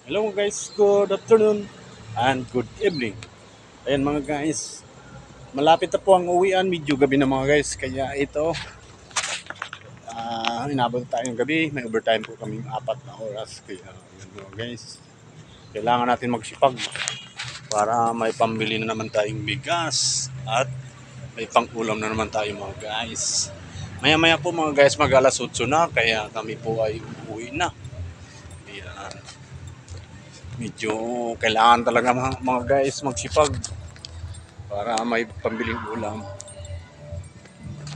Hello guys, good afternoon and good evening. Ayan mga guys, malapit na po ang uwian, medyo gabi na mga guys. Kaya ito, inabot tayong gabi, may overtime po kaming 4 na oras. Kaya yun mga guys, kailangan natin magsipag para may pambili na naman tayong bigas at may pang-ulam na naman tayo mga guys. Maya-maya po mga guys, mag-alas 8 na, kaya kami po ay uuwi na. Ayan. Medyo kailangan talaga mga guys magsipag para may pambiling ulam.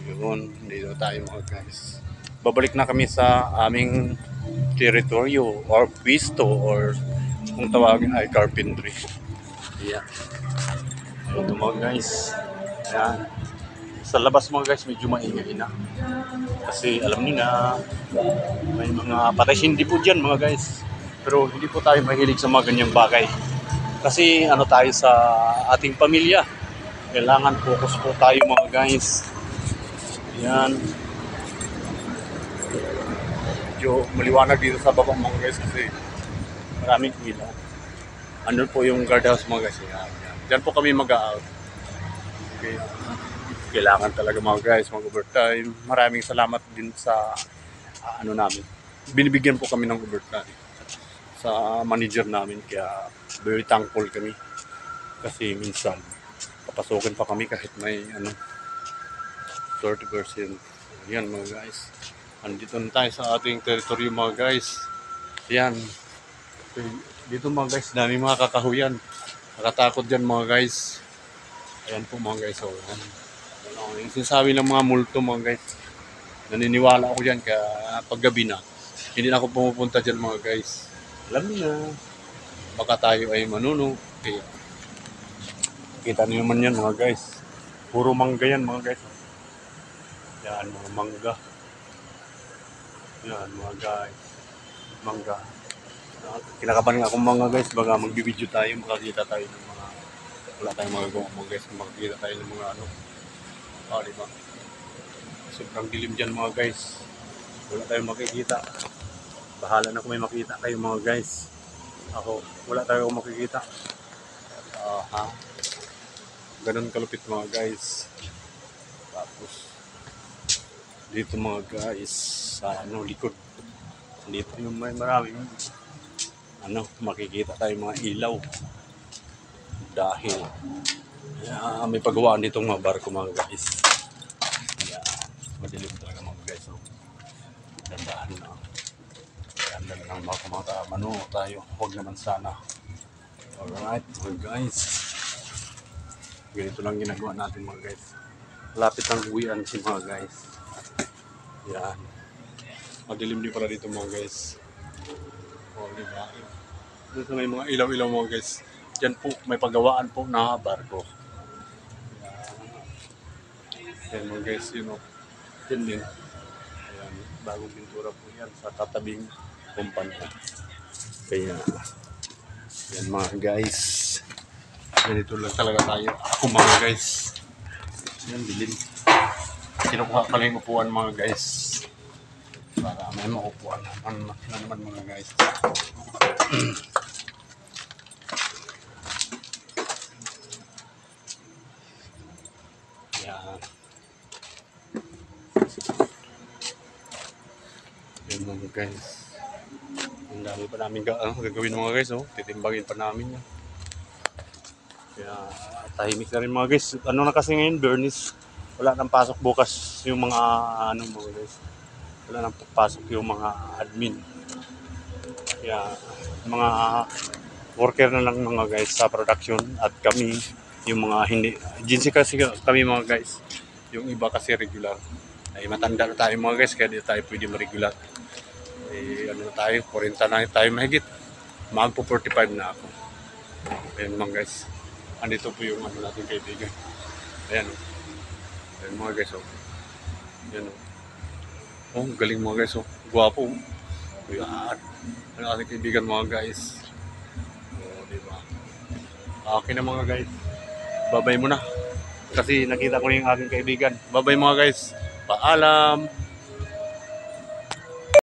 Yun, dito tayo mga guys. Babalik na kami sa aming teritoryo or pisto or kung tawagin ay carpentry. Yeah. Ito mga guys. Yan. Sa labas mga guys medyo maingay na. Kasi alam niyo na may mga patay hindi po dyan mga guys. Pero hindi po tayo mahilig sa mga ganyang bagay. Kasi ano tayo sa ating pamilya. Kailangan focus po tayo mga guys. Yan. Medyo maliwanag dito sa baba mga guys kasi maraming ilaw. Andun po yung guardhouse mga guys. Yan. Diyan po kami mag-out. Okay. Kailangan talaga mga guys mag-overtime. Maraming salamat din sa ano namin. Binibigyan po kami ng overtime sa manager namin. Kaya very thankful kami. Kasi minsan papasukin pa kami kahit may 30%. Yan mga guys. Andito na tayo sa ating teritoryo mga guys. Yan. Dito mga guys, dami mga kakahuyan. Nakatakot dyan mga guys. Ayan po mga guys. So, yung sinasabi ng mga multo mga guys. Naniniwala ako dyan kaya paggabi na. Hindi na ako pumupunta dyan mga guys. Alam niyo na. Baka tayo ay manuno. Kaya kita niyo naman yan mga guys. Puro mangga yan mga guys. Yan mga mangga. Yan mga guys. Mangga. Kinakabahan nga akong mga guys. Baga magbibideo tayo. Makakita tayo ng mga wala tayong magagawa mga guys. Makakita tayo ng mga diba? Sobrang dilim dyan mga guys. Wala tayong makikita. Bahala na kung may makita kayo mga guys. Ako, wala tayong makikita. Ganun kalupit mga guys. Tapos dito mga guys sa likod. Dito yung may maraming makikita tayo mga ilaw. Dahil may pagawaan ditong mga barko mga guys. Kaya madilim talaga mga guys. So, dandahan na. Dandahan lang mga mano tayo. Huwag naman sana. Alright mga guys. Ganito lang ginagawa natin mga guys. Lapit ang uwian si mga guys. Yan. Madilim din pala dito mga guys. O diba? Dito may mga ilaw-ilaw mga guys. Diyan po may pagawaan po na barko. Yan mga guys, yan din. Ayan, bagong pintura po yan sa tatabing kumpanya. Kaya, yan mga guys. Ganito lang talaga tayo. Ako mga guys. Yan, dilim. Kinukuha pala yung upuan mga guys. Para may maupuan naman mga guys. Yan. Yan mga guys. Ang dami pa namin gagawin mga guys. Titimbagin pa namin yan. Kaya tahimik na rin mga guys. Ano na kasi ngayon, Bernice? Wala nang pasok bukas yung mga mga guys. Wala nang pasok yung mga admin. Kaya mga worker na lang mga guys sa production at kami yung mga hindi. Agency kasi kami mga guys. Yung iba kasi regular. Ay matanda na tayo mga guys kaya di tayo pwede ma-regular. Na tayo, 40 na tayo mahigit. Magpo 45 na ako. Ayan mga guys. Andito po yung nating kaibigan. Ayan Ayan mga guys Ayan galing mga guys Gwapo. Ayan. Ang ating kaibigan mga guys. Diba? Okay na mga guys. Babay muna. Kasi nakita ko na yung aking kaibigan. Babay mga guys. Paalam.